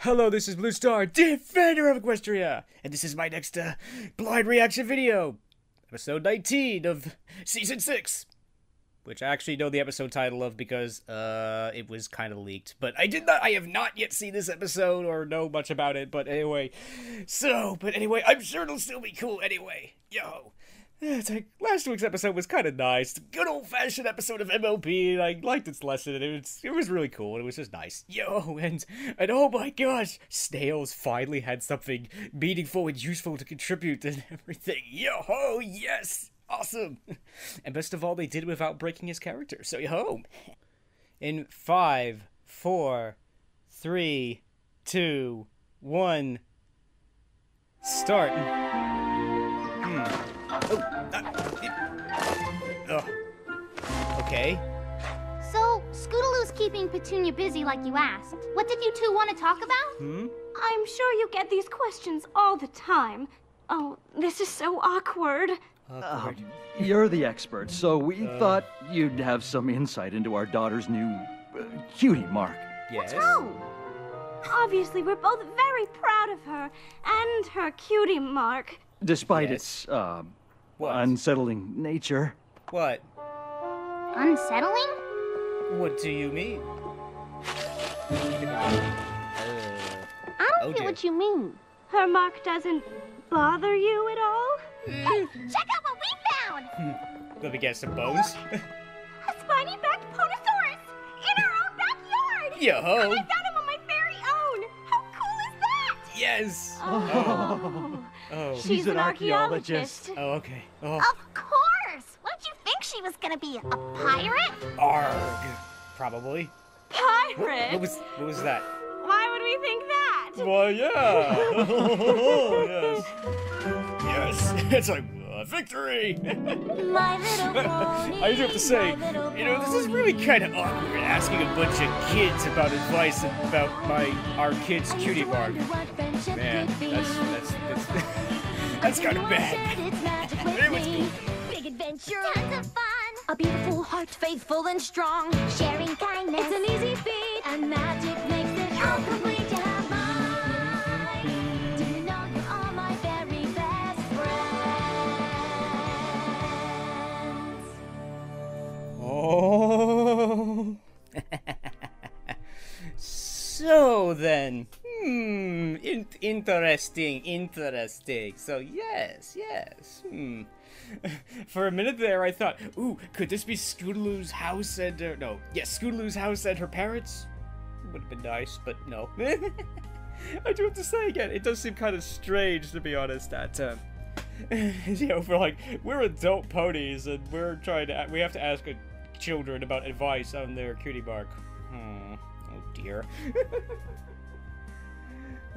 Hello, this is Blue Star, Defender of Equestria, and this is my next blind reaction video, episode 19 of season 6, which I actually know the episode title of because it was kind of leaked, but I have not yet seen this episode or know much about it. But anyway, I'm sure it'll still be cool anyway. Yo. It's like, last week's episode was kind of nice. Good old-fashioned episode of MLP, and I liked its lesson, and it was really cool. It was just nice. Yo, and oh my gosh, Snails finally had something meaningful and useful to contribute and everything. Yo-ho, yes! Awesome! And best of all, they did it without breaking his character, so yo-ho! In 5, 4, 3, 2, 1, start. Okay. So, Scootaloo's keeping Petunia busy like you asked. What did you two want to talk about? I'm sure you get these questions all the time. Oh, this is so awkward. You're the expert, so we thought you'd have some insight into our daughter's new cutie mark. Yes. What's wrong? Obviously, we're both very proud of her and her cutie mark. Despite Yes. its, What? unsettling nature. What? Unsettling? What do you mean? I don't get dear. what you mean. Her mark doesn't bother you at all? Hey, check out what we found! Let me get some bones. A spiny-backed Ponosaurus in our own backyard! Yo-ho! I found him on my very own! How cool is that? Yes! Oh. She's an archaeologist. Oh, okay. Oh. Of course! What did you think she was gonna be? A pirate? Arg. Probably. Pirate? What was that? Why would we think that? Well, yeah. Yes. Yes. It's like victory. My little pony, I do have to say, this is really kind of awkward asking a bunch of kids about advice about our kid's cutie mark. Man, that's kind of bad. It was cool. Big adventure. Tons of fun! A beautiful heart, faithful and strong. Sharing kindness. It's an easy feat, and magic makes it all complete. To have mine. Do you know you are my very best friends? Oh. So then, interesting. So yes. For a minute there, I thought, ooh, could this be Scootaloo's house and Scootaloo's house and her parents? Would have been nice, but no. I do have to say again, it does seem kind of strange, to be honest, that we're adult ponies and we have to ask children about advice on their cutie mark. Oh dear.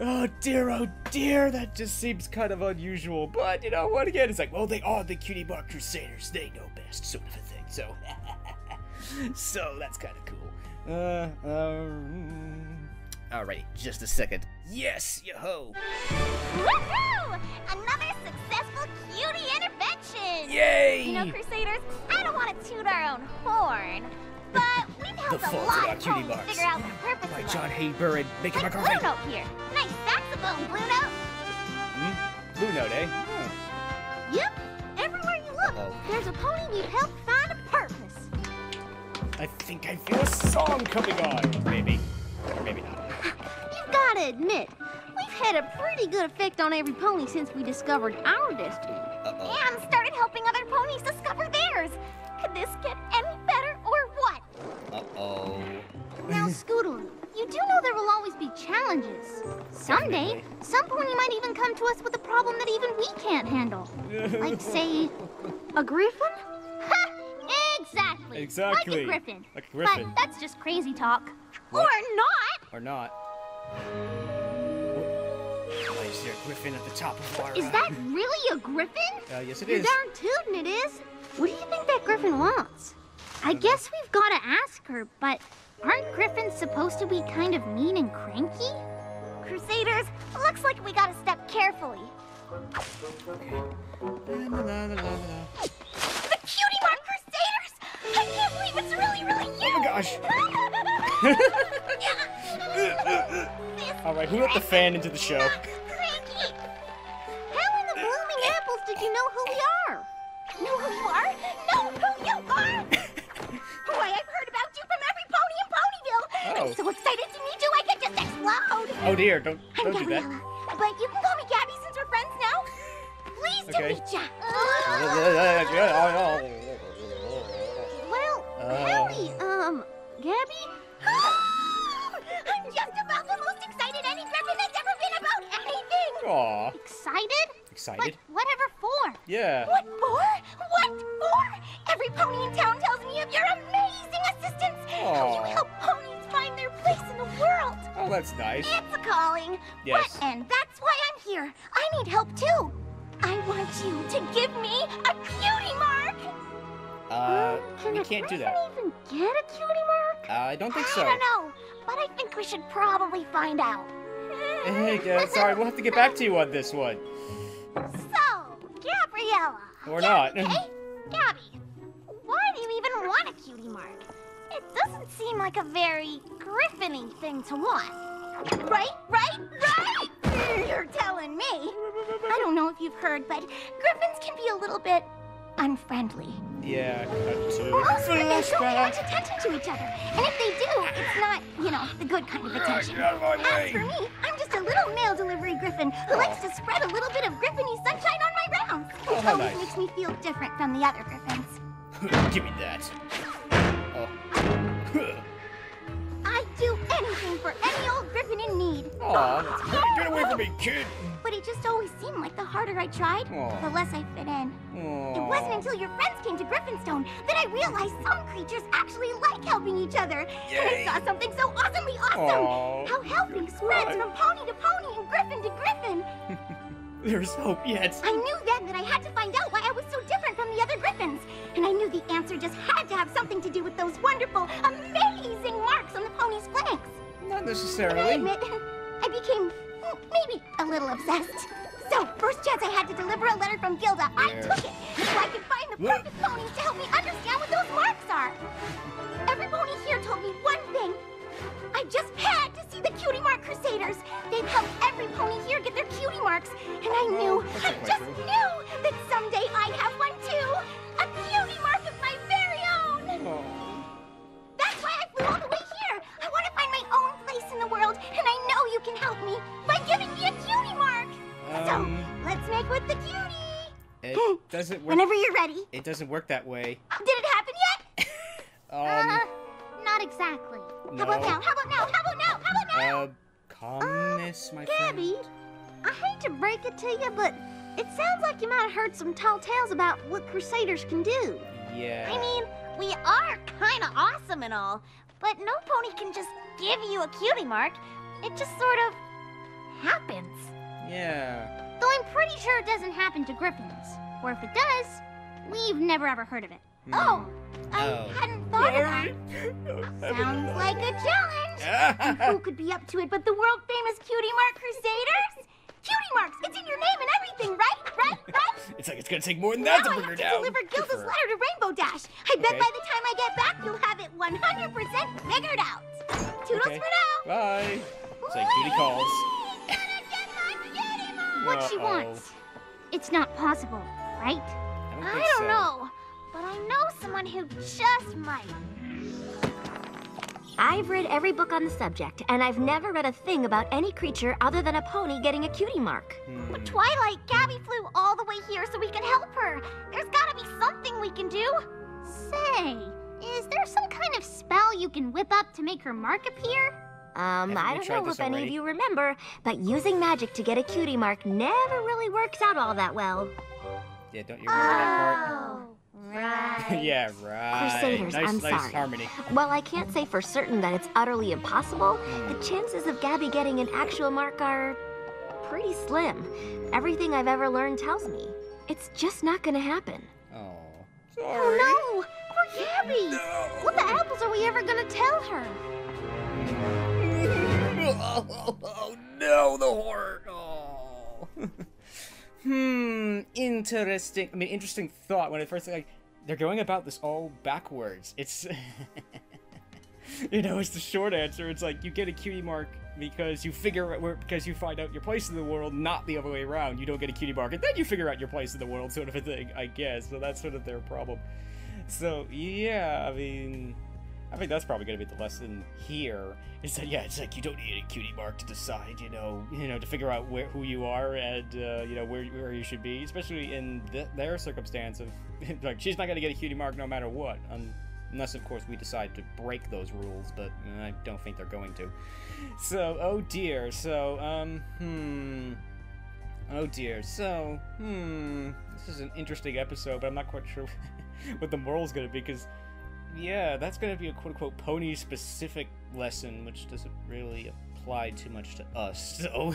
Oh dear, that just seems kind of unusual. But, you know what, again, it's like, well, they are the cutie mark crusaders. They know best, sort of a thing. So, so that's kind of cool. Alright, just a second. Yes, yo-ho. Woohoo! Another successful cutie intervention! Yay! You know, Crusaders, I don't want to toot our own horn, but we've helped a fault lot of our of cutie ponies marks. figure out the purpose By of John life. Haber and Making Like McCarthy. Blue Note here. Nice saxophone, Blue Note. Blue Note, eh? Yep. Everywhere you look, there's a pony we've helped find a purpose. I think I feel a song coming on. Maybe. Or maybe not. You've got to admit, we've had a pretty good effect on every pony since we discovered our destiny. And started helping other ponies discover theirs. Could this get any better or what? Now, Scootaloo, you do know there will always be challenges. Someday, some pony might even come to us with a problem that even we can't handle. Like, say, a griffin? Ha! Exactly. Like a griffin. Like a griffin. But that's just crazy talk. What? Or not. Or not. Why is there a griffin at the top of our... Is that really a griffin? Yes, it You're is. darn tootin' it is. What do you think that griffin wants? I guess we've got to ask her, but aren't griffins supposed to be kind of mean and cranky? Crusaders, looks like we gotta step carefully. Okay. The Cutie Mark Crusaders! I can't believe it's really you! Oh my gosh! This Alright, who let the fan into the show? Cranky! How in the blooming apples did you know who we are? Know who you are? Know who you are? Why, I've heard about you from every pony in Ponyville. Oh. I'm so excited to meet you, I could just explode. Oh dear, don't I'm do that. Gabriella, but you can call me Gabby since we're friends now. Pleased to Okay. meet ya. Well, howdy, Gabby? I'm just about the most excited any griffin that's ever been about anything. Aw, Excited? excited? But whatever for? Yeah. What for? What for? Every pony in town tells me of your amazing assistance. How you Aw. help ponies find their place in the world. Oh, that's nice. It's a calling. Yes. And that's why I'm here. I need help too. I want you to give me a cutie mark. We can't do Can that. a griffin even get a cutie mark? I don't think so. I don't know, but I think we should probably find out. Hey, sorry, we'll have to get back to you on this one. So, Gabriella. Or not. Hey, Gabby, why do you even want a cutie mark? It doesn't seem like a very griffin-y thing to want. Right? You're telling me. I don't know if you've heard, but griffins can be a little bit unfriendly. Yeah, cut to Most griffins don't pay much flashback. attention to each other. And if they do, it's not, the good kind of attention. Get out of my As way. for me, I'm just a little mail delivery griffin who likes to spread a little bit of griffin-y sunshine on my rounds. Oh, Which how always nice. makes me feel different from the other griffins. Give me that. Oh. I'd do anything for any old griffin in need. Aw, that's great. Get away from me, kid. But it just always seemed like the harder I tried, Aw. the less I fit in. It wasn't until your friends came to Griffinstone that I realized some creatures actually like helping each other. And Yay. I saw something so awesomely awesome. Aw. How helping spreads from pony to pony and griffin to griffin. There's hope yet. I knew then that I had to find out why I was so different from the other griffins. And I knew the answer just had to have something to do with those wonderful, amazing marks on the pony's flanks. Not And I necessarily. admit, I became maybe a little obsessed. So, first chance I had to deliver a letter from Gilda, I Yeah. took it so I could find the perfect ponies to help me understand what those marks are. Every pony here told me one thing. I just had to see the Cutie Mark Crusaders. They've helped every pony here get their cutie marks. And I knew, I just knew that someday I'd have one too. A cutie mark of my very own. Oh. That's why I flew all the way here. I want to find my own place in the world, and I know you can help me by giving me a cutie mark. So, let's make with the cutie. It doesn't work. Whenever you're ready. It doesn't work that way. Did it happen yet? Not exactly. No. How about now? How about now? How about now? How about now? Calmness, my Gabby, friend. I hate to break it to you, but it sounds like you might have heard some tall tales about what Crusaders can do. Yeah. I mean, we are kind of awesome and all, but no pony can just give you a cutie mark. It just sort of happens. Yeah. Though I'm pretty sure it doesn't happen to griffins. Or if it does, we've never ever heard of it. Oh, I hadn't thought of that. Sounds like a challenge. And who could be up to it but the world famous Cutie Mark Crusaders? Cutie marks, it's in your name and everything, right? It's like it's gonna take more than that Now to I bring her have to down. deliver Gilda's Good for her. letter to Rainbow Dash. I bet Okay. by the time I get back, you'll have it 100% figured out. Toodles Okay. for now. Bye. It's like Cutie calls. Gonna get my cutie mark. What she Uh-oh. wants. It's not possible, right? I I don't know, but I know someone who just might. I've read every book on the subject, and I've never read a thing about any creature other than a pony getting a cutie mark. But Twilight, Gabby flew all the way here so we could help her. There's gotta be something we can do. Say, is there some kind of spell you can whip up to make her mark appear? I we don't tried know this if any of already? you remember, but using magic to get a cutie mark never really works out all that well. Yeah, don't you remember that Oh, right. part? Yeah, right. Crusaders, nice, I'm nice sorry. harmony. While I can't say for certain that it's utterly impossible, the chances of Gabby getting an actual mark are pretty slim. Everything I've ever learned tells me. It's just not gonna happen. Oh. Oh no, poor Gabby. What the apples are we ever gonna tell her? Oh no, the horror. Oh. Interesting. I mean, interesting thought when at first like they're going about this all backwards. It's it's the short answer. It's like you get a cutie mark because you find out your place in the world, not the other way around. You don't get a cutie mark, and then you figure out your place in the world, sort of a thing, I guess. So that's sort of their problem. So yeah, I mean, I think that's probably gonna be the lesson here. Is that yeah, it's like you don't need a cutie mark to decide, you know, to figure out who you are and you know where you should be, especially in their circumstance of like she's not gonna get a cutie mark no matter what, unless of course we decide to break those rules, but I don't think they're going to. So oh dear, so oh dear, so this is an interesting episode, but I'm not quite sure what the moral's gonna be, because yeah, that's gonna be a quote-unquote pony-specific lesson, which doesn't really apply too much to us, so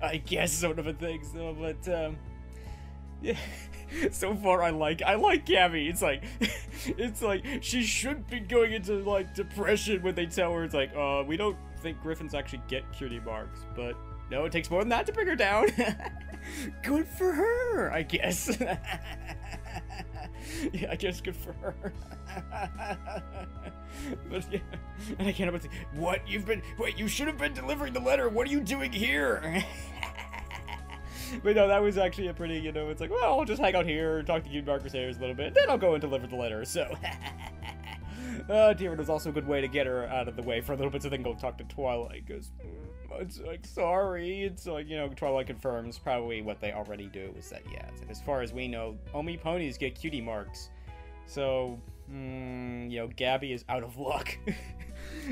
I guess sort of a thing. So, but yeah, so far I like Gabby. It's like she should be going into like depression when they tell her it's like, we don't think Griffins actually get cutie marks, but no, it takes more than that to bring her down. Good for her, I guess. Yeah, I guess good for her. But yeah, and I can't help but think, wait, you should have been delivering the letter. What are you doing here? But no, that was actually a pretty, you know, it's like, well, I'll just hang out here and talk to you Crusaders a little bit, then I'll go and deliver the letter, so. Oh dear, it was also a good way to get her out of the way for a little bit so they can go talk to Twilight, because it's like, sorry, it's like, you know, Twilight confirms probably what they already do, is that, yeah, as far as we know, only ponies get cutie marks, so, you know, Gabby is out of luck.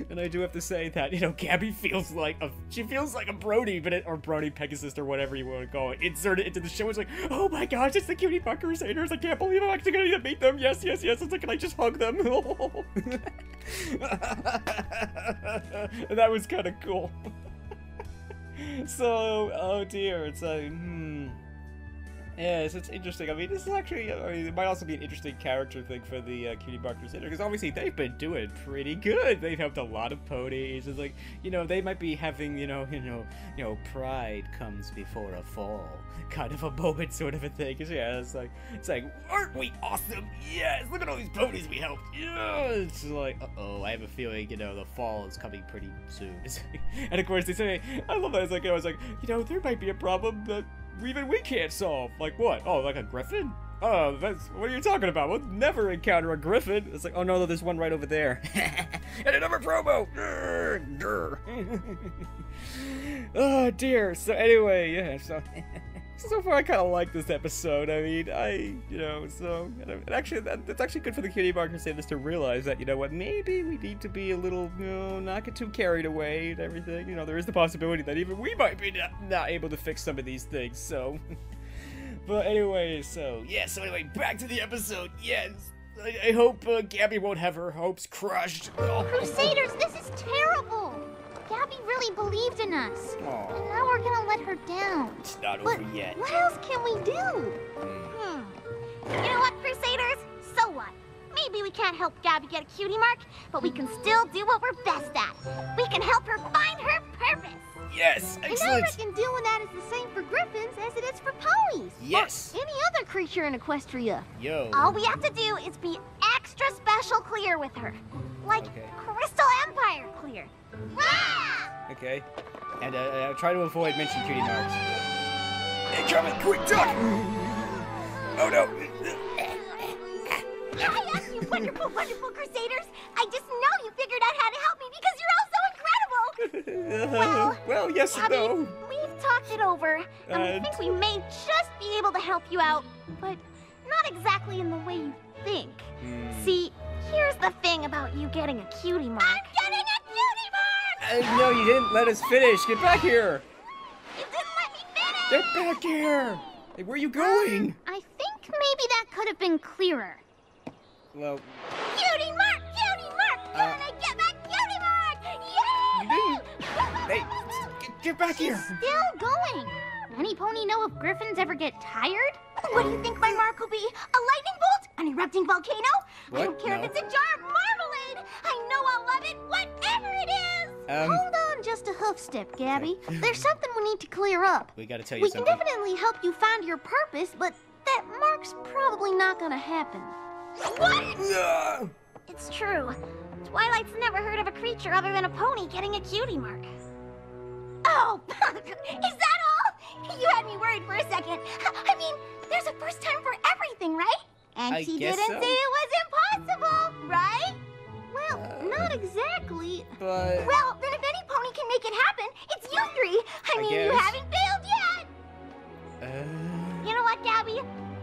And I do have to say that, you know, Gabby feels like a Brony, or Brony Pegasus, or whatever you want to call it, inserted into the show. It's like, oh my gosh, it's the Cutie Mark Crusaders, I can't believe I'm actually gonna meet them, yes, it's like, can I just hug them? And that was kind of cool. So, oh dear, it's like, yes, it's interesting. I mean, this is actually, I mean, it might also be an interesting character thing for the Cutie Mark Crusader, because obviously they've been doing pretty good. They've helped a lot of ponies. It's like, you know, they might be having, you know, pride comes before a fall, kind of a moment, sort of a thing. Cause yeah, it's like, aren't we awesome? Yes, look at all these ponies we helped. Yeah, it's like, uh-oh, I have a feeling, you know, the fall is coming pretty soon. And of course they say, I love that. It's like, I was like, you know, there might be a problem that even we can't solve. Like what? Oh, like a griffin? Oh, what are you talking about? We'll never encounter a griffin. It's like, oh no, there's one right over there. And another promo. Oh dear. So anyway, yeah. So far I kind of like this episode. I mean, you know, so actually that's actually good for the Cutie Mark Crusaders to realize that, you know what, maybe we need to be a little, you know, not get too carried away and everything. You know, there is the possibility that even we might be not able to fix some of these things. So, but anyway, so yeah. So anyway, back to the episode. Yes, I hope Gabby won't have her hopes crushed. Oh. Crusaders, this is terrible. Gabby really believed in us. Aww. And now we're gonna let her down. It's not but over yet. What else can we do? You know what, Crusaders? So what? Maybe we can't help Gabby get a cutie mark, but we can still do what we're best at. We can help her find her purpose. Yes, excellent. And I reckon doing that is the same for griffins as it is for ponies. Yes. Or any other creature in Equestria. Yo. All we have to do is be extra special clear with her. Like Crystal Empire clear. Okay. And try to avoid mentioning cutie marks. Incoming, quick duck! Oh no! Yes, you wonderful, wonderful Crusaders! I just know you figured out how to help me because you're all so incredible! Well, yes and no. We've talked it over, and we think we may just be able to help you out, but not exactly in the way you think. See, here's the thing about you getting a cutie mark. I'm getting a cutie mark! No, you didn't let us finish. Get back here! You didn't let me finish! Get back here! Hey, where are you going? I think maybe that could have been clearer. Well... Cutie mark! Cutie mark! Gonna get my cutie mark! Yay! You didn't... Hey, get back here! Still going. Any pony know if griffins ever get tired? What do you think my mark will be? A lightning bolt? An erupting volcano? What? I don't care if it's a jar of marmalade. I know I'll love it, whatever it is. Hold on just a hoof step, Gabby. There's something we need to clear up. We gotta tell you something. We can definitely help you find your purpose, but that mark's probably not gonna happen. What? No. It's true. Twilight's never heard of a creature other than a pony getting a cutie mark. Oh, is that all? You had me worried for a second. I mean, there's a first time for everything, right? And I she guess didn't so. say it was impossible, right? Well, not exactly. But Well, then if any pony can make it happen, it's you three. I mean, you guess. haven't failed yet. You know what, Gabby?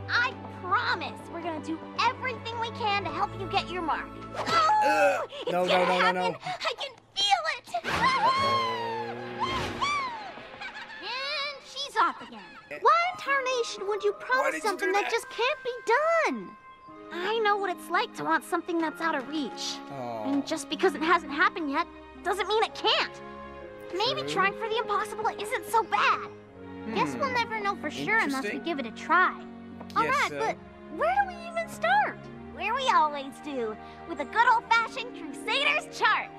I promise we're gonna do everything we can to help you get your mark. Oh, it's no, gonna no, no, no, happen. no. I can feel it. And she's off again. Why in tarnation would you Why promise did you something do that that? just can't be done? I know what it's like to want something that's out of reach. And just because it hasn't happened yet doesn't mean it can't. Maybe True. trying for the impossible isn't so bad. Guess we'll never know for sure unless we Interesting. give it a try. All Yes, right, but where do we even start? Where we always do, with a good old-fashioned Crusader's chart.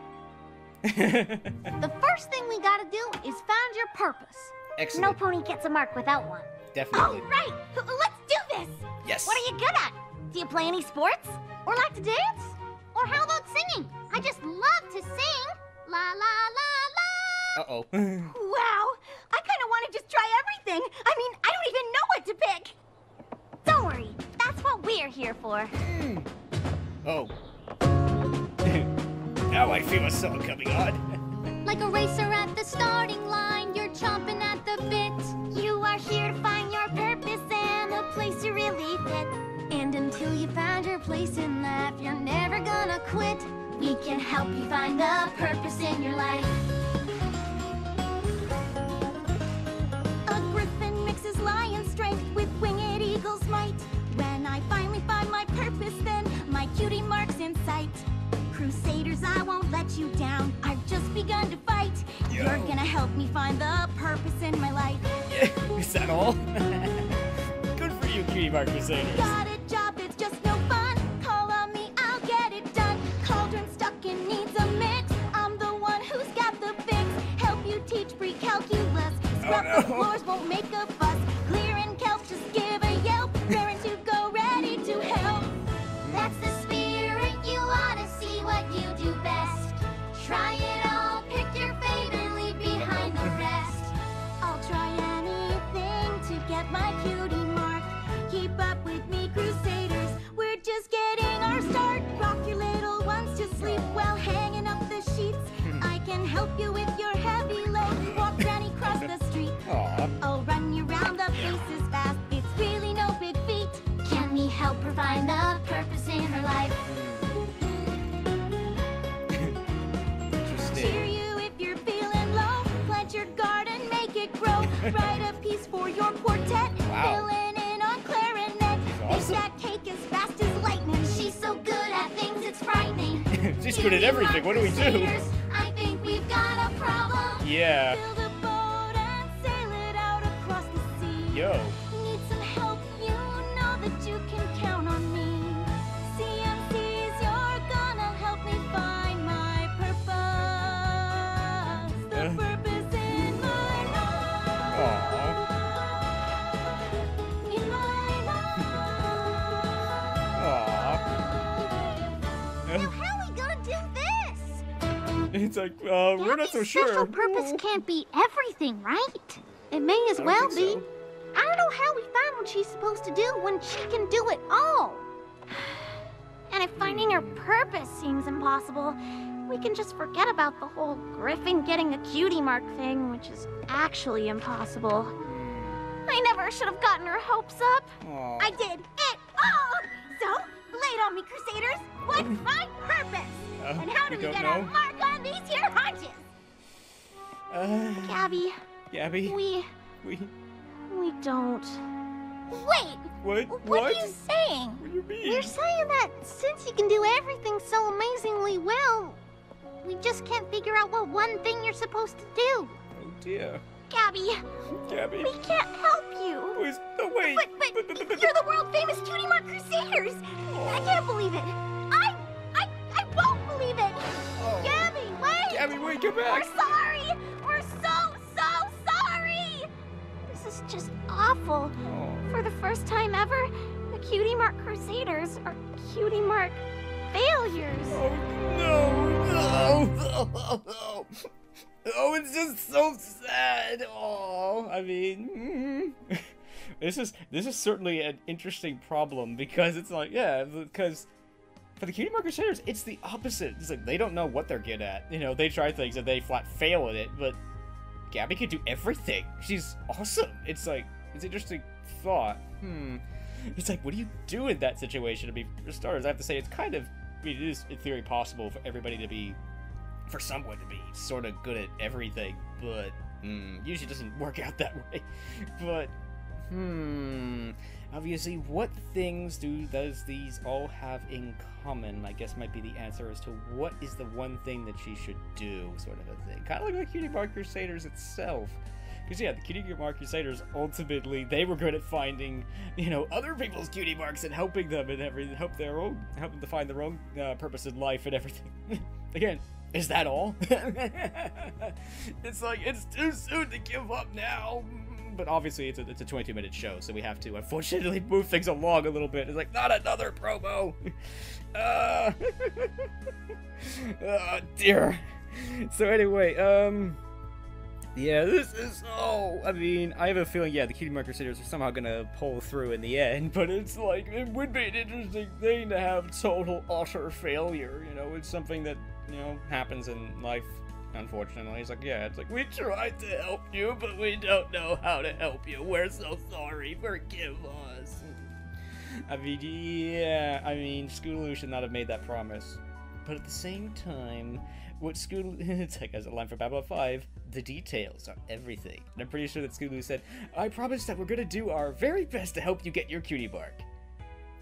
The first thing we gotta do is find your purpose. No excellent. pony gets a mark without one. Definitely. All right, let's do this. Yes. What are you good at? Do you play any sports? Or like to dance? Or how about singing? I just love to sing. La la la la. Uh-oh. Wow, I kind of want to just try everything. I mean, I don't even know what to pick. Don't worry, that's what we're here for. Oh. Now I feel a song coming on. Like a racer at the starting line, you're chomping at the bit. You are here to find your purpose and a place to really fit. And until you find your place in life, you're never gonna quit. We can help you find the purpose in your life. A griffin mixes lion strength with winged eagle's might. When I finally find my purpose, then my cutie mark's in sight. Crusaders, I won't let you down. I've just begun to fight. Yo. You're gonna help me find the purpose in my life. Yeah, is that all? Good for you, Cutie Mark Crusaders. Got a job, it's just no fun. Call on me, I'll get it done. Cauldron stuck and needs a mix. I'm the one who's got the fix. Help you teach pre-calculus. Scrub no. the floors, won't make a fuss. Clearing kelps, just give a yelp. Raring to go, ready to help. That's the spirit, you ought to see what you do best. Try it all, pick your fate and leave behind the rest. I'll try anything to get my cutie mark. Keep up with me, Crusaders. We're just getting our start. Rock your little ones to sleep while hanging up the sheets. I can help you with your heavy load. Walk Granny across the street. Aw. I'll run you round the places fast. It's really no big feat. Can we help her find the purpose in her life? Interesting. Cheer you if you're feeling low. Plant your garden, make it grow. Write a piece for your quartet. Wow. Filling in on clarinet. awesome. Bake that cake as fast as lightning. She's so good at things, it's frightening. She's good at everything. What do we do? I think we've got a problem. Yeah. Build a boat and sail it out across the sea. Yo. Need some help, you know that you can count on me. CMCs, you're gonna help me find my purpose. The purpose in my life. Aw. In my life. Aw. Now how are we gonna do this? It's like, we're not so sure. Special purpose can't be everything, right? It may as I don't well think be. so. I don't know how we found what she's supposed to do when she can do it all. And if finding her purpose seems impossible, we can just forget about the whole Griffin getting a cutie mark thing, which is actually impossible. I never should have gotten her hopes up. Aw. I did it all! So, lay it on me, Crusaders. What's my purpose? And how do we don't get know. a mark on these here hunches? Gabby, Gabby, we don't. Wait! What are you saying? What do you mean? You're saying that since you can do everything so amazingly well, we just can't figure out what one thing you're supposed to do. Oh dear. Gabby, Gabby. we can't help you. Please, no, wait. But you're the world famous Cutie Mark Crusaders. I can't believe it. I won't believe it. Oh. Gabby, wait. Gabby, wait, come We're back. sorry. We're so sorry. This is just awful. Oh. For the first time ever, the Cutie Mark Crusaders are Cutie Mark failures. Oh no! No! Oh, it's just so sad. Oh, I mean, this is certainly an interesting problem because it's like, yeah, because for the Cutie Mark Crusaders, it's the opposite. It's like they don't know what they're good at. You know, they try things and they flat fail at it. But Gabby can do everything. She's awesome. It's like it's an interesting thought. It's like, what do you do in that situation? I mean, for starters, I have to say it's kind of, I mean, it is in theory possible for everybody to be. For someone to be sort of good at everything, but usually doesn't work out that way. But obviously, what things does these all have in common? I guess might be the answer as to what is the one thing that she should do, sort of a thing. Kind of like the Cutie Mark Crusaders itself. Because yeah, the Cutie Mark Crusaders ultimately they were good at finding, you know, other people's cutie marks and helping them and everything, help them to find their own purpose in life and everything. Again. Is that all? It's like, it's too soon to give up now. But obviously, it's a 22-minute show, so we have to, unfortunately, move things along a little bit. It's like, not another promo! Oh, dear. So anyway, yeah, this is, I mean, I have a feeling, yeah, the Cutie Mark Crusaders are somehow gonna pull through in the end, but it's like, it would be an interesting thing to have total, utter failure, you know, it's something that, you know, happens in life, unfortunately. It's like, yeah, it's like, we tried to help you, but we don't know how to help you. We're so sorry. Forgive us. I mean, yeah, I mean, Scootaloo should not have made that promise. But at the same time, what Scootaloo, it's like, as a line for Babylon 5, the details are everything. And I'm pretty sure that Scootaloo said, I promise that we're gonna do our very best to help you get your cutie mark.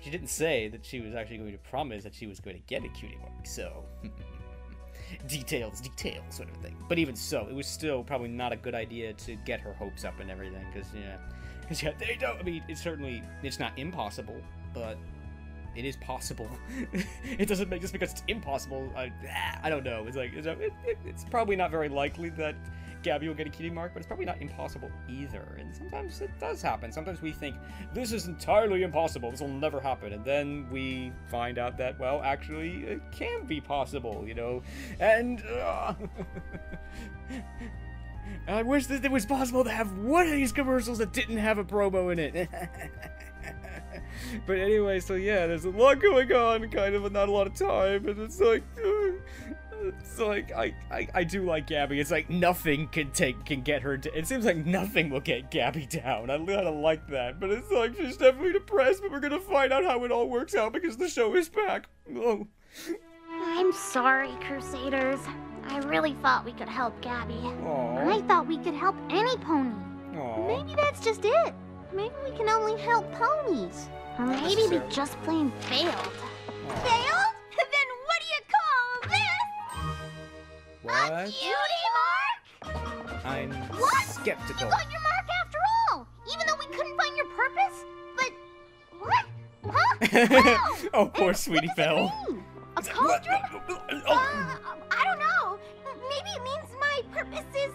She didn't say that she was actually going to promise that she was going to get a cutie mark, so... details sort of thing. But even so, it was still probably not a good idea to get her hopes up and everything, because yeah, they don't, I mean, it's not impossible, but it is possible. It doesn't make, just because it's impossible, I don't know, it's like, it's probably not very likely that Gabby will get a cutie mark, but it's probably not impossible either, and sometimes it does happen. Sometimes we think, this is entirely impossible, this will never happen, and then we find out that, well, actually, it can be possible, you know, and, I wish that it was possible to have one of these commercials that didn't have a promo in it. But anyway, so yeah, there's a lot going on, kind of not a lot of time, and it's like, I do like Gabby. It's like nothing can get her to, it seems like nothing will get Gabby down. I kind of like that, but it's like she's definitely depressed, but we're gonna find out how it all works out because the show is back. Oh. I'm sorry, Crusaders. I really thought we could help Gabby. Aww. I thought we could help any pony. Aww. Maybe that's just it. Maybe we can only help ponies. Or maybe we just plain failed. Aww. Failed? Then what do you call this? What? A cutie mark? I'm What? skeptical. You got your mark after all, even though we couldn't find your purpose? But what? Huh? Oh, poor And Sweetie what does it Belle. mean? A cauldron? I don't know. Maybe it means my purpose is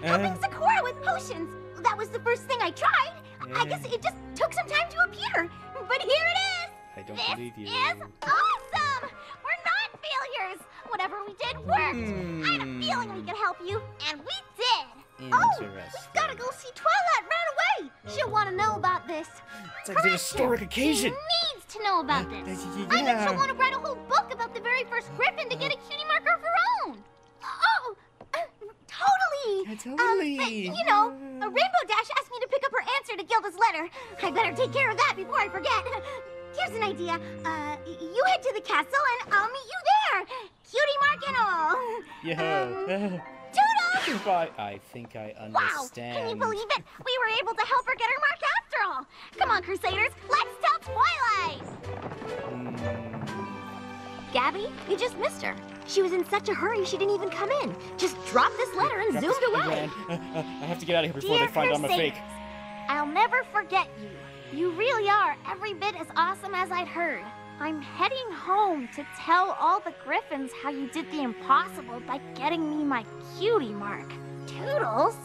helping Sakura with potions. That was the first thing I tried. I guess it just took some time to appear. But here it is. I don't This believe you. is awesome. We're not failures. Whatever we did worked. I had a feeling we could help you, and we did. Oh, we've got to go see Twilight right away. She'll want to know about this. It's like an historic occasion. She needs to know about this. I bet Yeah. she'll want to write a whole book about the very first Griffin to get a cutie marker of her own. Oh, totally. Yeah, totally. You know, a Rainbow Dash asked me to pick up her answer to Gilda's letter. I better take care of that before I forget. Here's an idea. You head to the castle and I'll meet you there. Cutie mark and all. Yeah. Toodles! But I think I Wow, understand. can you believe it? We were able to help her get her mark after all. Come on, Crusaders, let's tell Twilight. Gabby, you just missed her. She was in such a hurry she didn't even come in. Just dropped this letter and zoomed away. I have to get out of here before Dear they find I'm a fake. Crusaders, I'll never forget you. You really are every bit as awesome as I'd heard. I'm heading home to tell all the Griffins how you did the impossible by getting me my cutie mark. Toodles?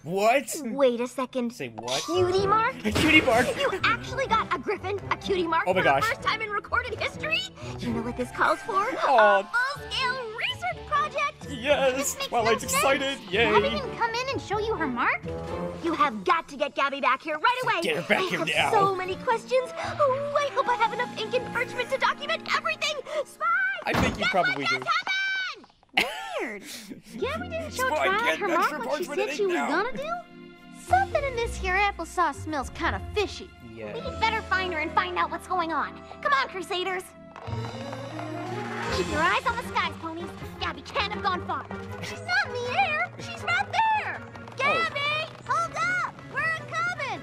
What? Wait a second. Say what? Cutie mark? A cutie mark? You actually got a griffin, a cutie mark Oh my for gosh. the first time in recorded history? You know what this calls for? Oh. A full-scale research project! Yes! Makes While no I'm excited, sense. yay! Gabby didn't come in and show you her mark? You have got to get Gabby back here right away. Get her back I here have now. so many questions. Oh, I hope I have enough ink and parchment to document everything. Spy! I think you Guess probably what do. just happened? Weird. Gabby didn't show Spy, Twilight get her extra mark like she parchment said she was now. gonna do? Something in this here applesauce smells kind of fishy. Yeah. We better find her and find out what's going on. Come on, Crusaders. Keep your eyes on the skies, ponies. Gabby can't have gone far. She's not in the air. She's right there. Gabby, hold up. We're coming.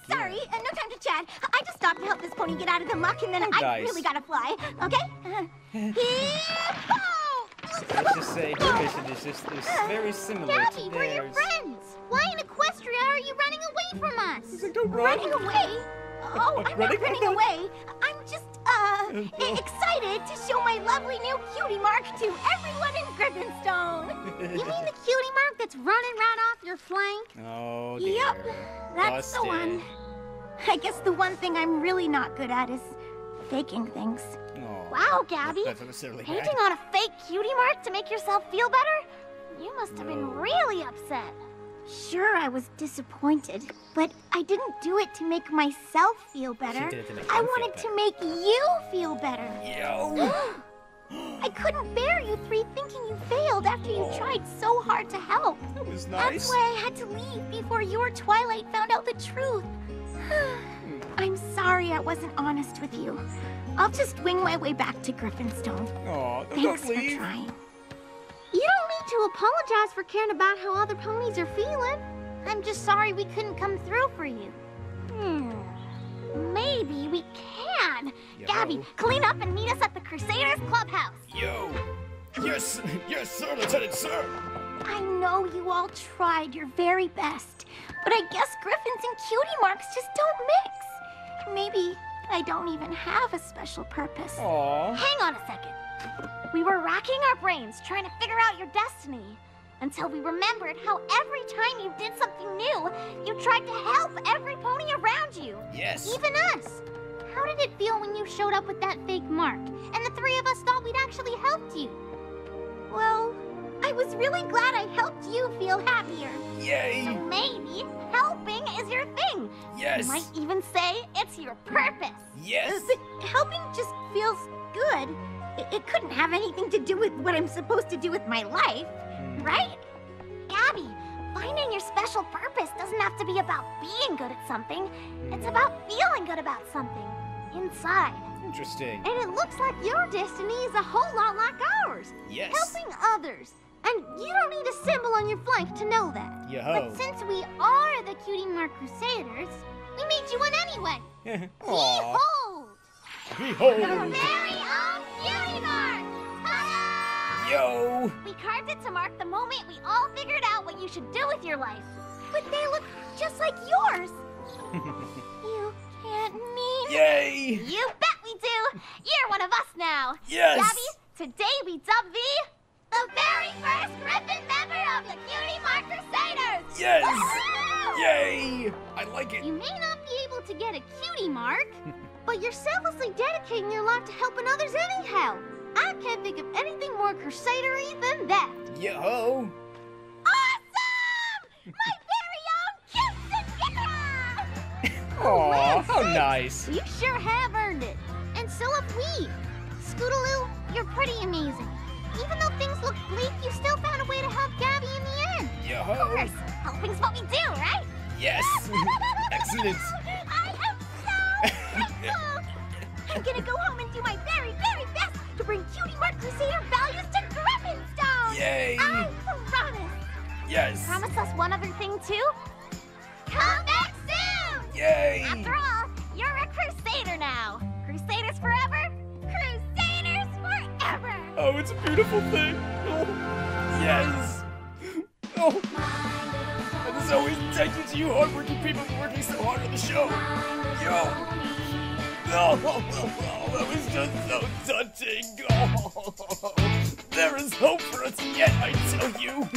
Sorry, no time to chat. I just stopped to help this pony get out of the muck, and then I nice. really gotta fly. Okay? Hee-haw! Let's just say her mission is just very similar Gabby, to we're your theirs. friends. Why in Equestria are you running away from us? Don't run. Running away? Oh, I'm not Running? running away. I'm just, excited to show my lovely new cutie mark to everyone in Griffinstone. You mean the cutie mark that's running right off your flank? Oh, dear. Yep, that's the Busted. one. I guess the one thing I'm really not good at is faking things. Oh, Wow, Gabby. that's not necessarily bad. Painting on a fake cutie mark to make yourself feel better? You must have been really upset. Sure, I was disappointed, but I didn't do it to make myself feel better. did it to make I you feel wanted to make you feel better. Yo! I couldn't bear you three thinking you failed after you tried so hard to help. That was That's nice. why I had to leave before you or Twilight found out the truth. I'm sorry I wasn't honest with you. I'll just wing my way back to Griffinstone. Oh, Thanks don't for leave. trying. You don't need to apologize for caring about how other ponies are feeling. I'm just sorry we couldn't come through for you. Maybe we can. Yo. Gabby, clean up and meet us at the Crusaders Clubhouse. Yo! Yes, yes, sir, Lieutenant, sir. I know you all tried your very best, but I guess Griffins and cutie marks just don't mix. Maybe I don't even have a special purpose. Aw. Hang on a second. We were racking our brains trying to figure out your destiny until we remembered how every time you did something new, you tried to help every pony around you. Yes. Even us. How did it feel when you showed up with that fake mark and the three of us thought we'd actually helped you? Well, I was really glad I helped you feel happier. Yay! So maybe helping is your thing. Yes. You might even say it's your purpose. Yes. But helping just feels good. It couldn't have anything to do with what I'm supposed to do with my life, right? Gabby, finding your special purpose doesn't have to be about being good at something. It's about feeling good about something inside. Interesting. And it looks like your destiny is a whole lot like ours. Yes. Helping others. And you don't need a symbol on your flank to know that. Yo-ho. But since we are the Cutie Mark Crusaders, we made you one anyway. Aw. Behold! Your Behold! very own Cutie Mark! Ta-da! Yo! We carved it to mark the moment we all figured out what you should do with your life. But they look just like yours. You can't mean... Yay! You bet we do! You're one of us now! Yes! Gabby, today we dub thee the very first Griffin member of the Cutie Mark Crusaders! Yes! Woo! Yay! I like it. You may not be able to get a cutie mark, but you're selflessly dedicating your life to helping others anyhow. I can't think of anything more crusadery than that. Yo! Awesome! My very own Cutie! Aw, how nice. You sure have earned it. And so have we. Scootaloo, you're pretty amazing. Even though things look bleak, you still found a way to help Gabby in the end. Of Yo! course, helping's what we do, right? Yes! Excellent. I am so grateful. I'm gonna go home and do my very, very best to bring Cutie Mark Crusader values to Griffinstone. Yay! I promise. Yes! Promise us one other thing too. Come back soon. Yay! After all, you're a Crusader now. Crusaders forever. Crusaders forever. Oh, it's a beautiful thing. Oh, yes! Oh! And as always, thank you to you hardworking people for working so hard on the show. Yo! Oh, that was just so touching. Oh, there is hope for us yet, I tell you.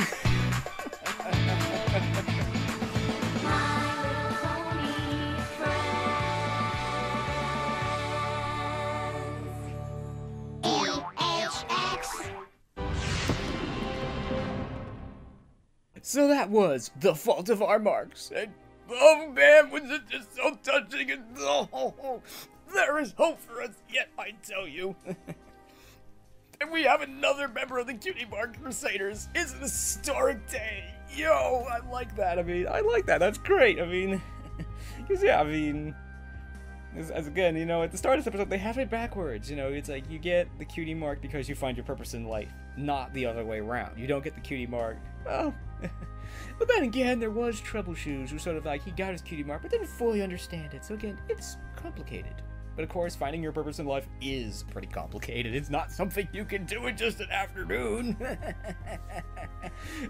So that was The Fault of Our Marks. And, oh man, was it just so touching, and oh, there is hope for us yet, I tell you. And we have another member of the Cutie Mark Crusaders. It's an historic day. Yo, I like that. I mean, I like that. That's great. I mean, because yeah, I mean, as again, you know, at the start of this episode, they have it backwards. You know, it's like you get the Cutie Mark because you find your purpose in life, not the other way around. You don't get the Cutie Mark, well, but then again, there was Troubleshoes who sort of like, he got his Cutie Mark, but didn't fully understand it. So again, it's complicated. But of course, finding your purpose in life is pretty complicated. It's not something you can do in just an afternoon.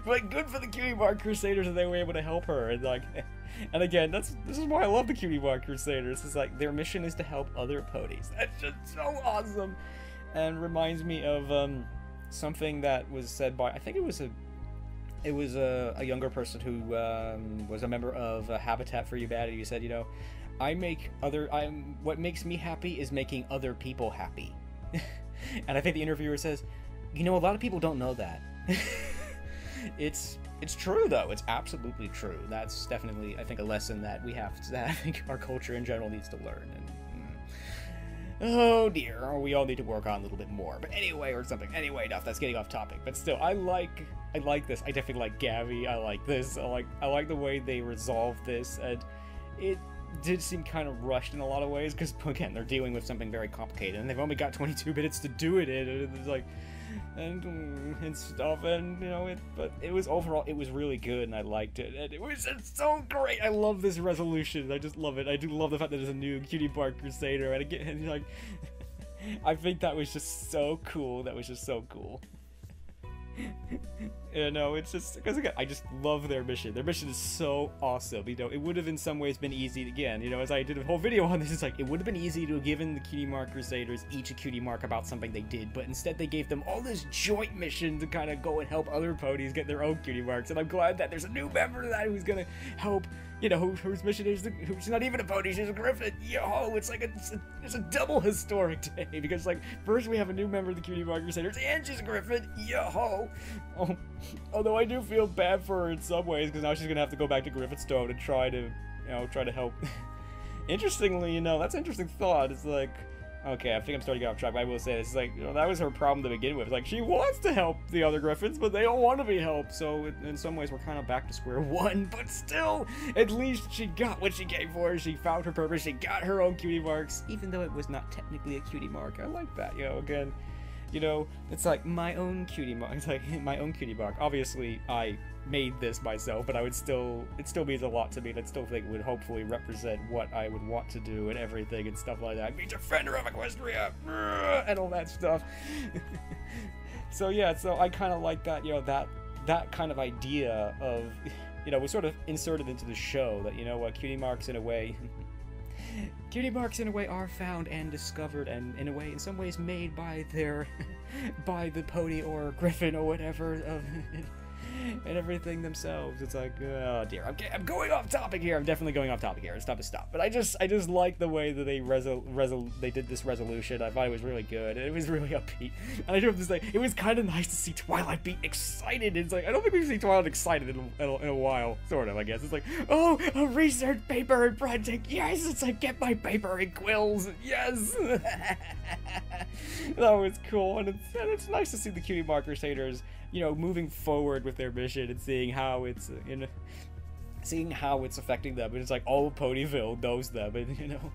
But good for the Cutie Mark Crusaders that they were able to help her. And like, and again, this is why I love the Cutie Mark Crusaders. It's like their mission is to help other ponies. That's just so awesome, and reminds me of something that was said by, I think it was a younger person who was a member of Habitat for Humanity, who said, you know, what makes me happy is making other people happy. And I think the interviewer says, you know, a lot of people don't know that. It's true though. It's absolutely true. That's definitely, I think, a lesson that we have to, that I think our culture in general needs to learn. And oh dear, we all need to work on a little bit more. But anyway, or something. Anyway, enough. That's getting off topic. But still, I like this. I definitely like Gabby. I like this. I like the way they resolve this, and it did seem kind of rushed in a lot of ways, because again, they're dealing with something very complicated, and they've only got 22 minutes to do it in, and it's like, and stuff, and you know, but it was overall, it was really good, and I liked it, and it was just so great. I love this resolution. I just love it. I do love the fact that there's a new Cutie Mark Crusader, and again, and like, I think that was just so cool. That was just so cool. You know, it's just because again, I just love their mission. Their mission is so awesome. You know, it would have in some ways been easy again. You know, as I did a whole video on this, it's like it would have been easy to have given the Cutie Mark Crusaders each a Cutie Mark about something they did, but instead they gave them all this joint mission to kind of go and help other ponies get their own Cutie Marks. And I'm glad that there's a new member of that who's gonna help. You know, whose mission is who's not even a pony, she's a griffin. Yo, it's like it's a double historic day, because like first we have a new member of the Cutie Mark Crusaders and she's a griffin. Yo, although I do feel bad for her in some ways, because now she's gonna have to go back to Griffinstone and try to help. Interestingly, you know, that's an interesting thought. It's like, okay, I think I'm starting to get off track, but I will say this, it's like, you know, that was her problem to begin with. Like, she wants to help the other Griffins, but they don't want to be helped, so in some ways we're kind of back to square one, but still, at least she got what she came for. She found her purpose, she got her own Cutie Marks, even though it was not technically a Cutie Mark. I like that, you know, again, you know, it's like my own Cutie Mark. It's like my own Cutie Mark. Obviously, I made this myself, but it still means a lot to me, and I still think it would hopefully represent what I would want to do and everything and stuff like that. Be defender of Equestria and all that stuff. So yeah, so I kind of like that, you know, that kind of idea of, you know, was sort of inserted into the show, that, you know, Cutie Marks in a way. Cutie Marks in a way are found and discovered, and in a way, in some ways, made by by the pony or griffin or whatever and everything themselves. It's like, oh dear, I'm going off topic here. I'm definitely going off topic here. Stop. But I just like the way that they did this resolution. I thought it was really good. It was really upbeat. And I do have to say, it was kind of nice to see Twilight be excited. It's like, I don't think we've seen Twilight excited in a while, sort of, I guess. It's like, oh, a research paper and project. Yes, it's like, get my paper and quills. Yes. That was cool. And it's nice to see the Cutie Mark Crusaders, you know, moving forward with their mission and seeing how it's affecting them. And it's like all of Ponyville knows them, and you know,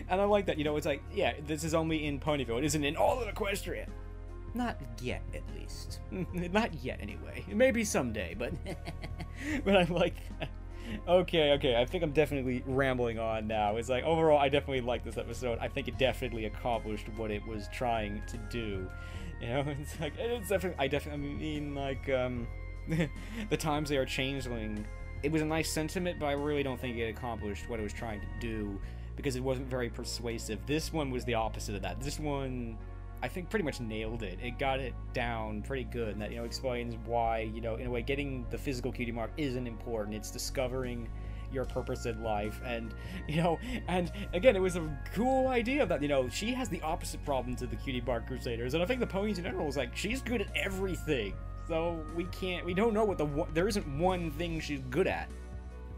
and I like that. You know, it's like, yeah, this is only in Ponyville. It isn't in all of Equestria. Not yet, at least. Not yet, anyway. Maybe someday, but but I like that. Okay, I think I'm definitely rambling on now. It's like, overall, I definitely like this episode. I think it definitely accomplished what it was trying to do. You know, it's like, it's definitely, I mean, like, the times they are changeling, it was a nice sentiment, but I really don't think it accomplished what it was trying to do, because it wasn't very persuasive. This one was the opposite of that. This one, I think, pretty much nailed it. It got it down pretty good, and that, you know, explains why, you know, in a way, getting the physical Cutie Mark isn't important. It's discovering your purpose in life, and, you know, and again, it was a cool idea that, you know, she has the opposite problem to the Cutie Mark Crusaders, and I think the ponies in general is like, she's good at everything. So we don't know what there isn't one thing she's good at.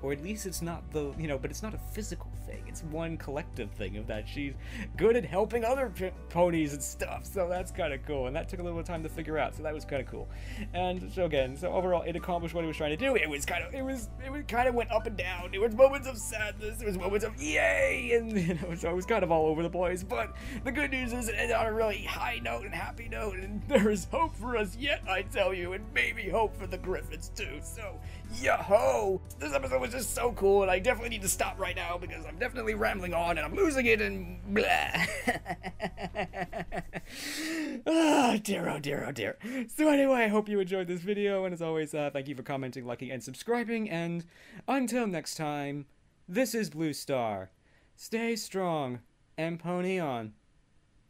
Or at least it's not but it's not a physical thing. It's one collective thing of that she's good at helping other ponies and stuff. So that's kind of cool. And that took a little time to figure out. So that was kind of cool. And so again, overall, it accomplished what it was trying to do. It kind of went up and down. There was moments of sadness. There was moments of yay. And, so it was kind of all over the place. But the good news is it ended on a really high note and happy note. And there is hope for us yet, I tell you. And maybe hope for the Griffins too. So, yo-ho! This episode was just so cool, and I definitely need to stop right now because I'm definitely rambling on and I'm losing it and blah. Oh dear, oh dear, oh dear. So anyway, I hope you enjoyed this video, and as always, thank you for commenting, liking, and subscribing, and until next time, this is Blue Star. Stay strong and pony on.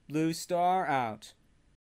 Blue Star out.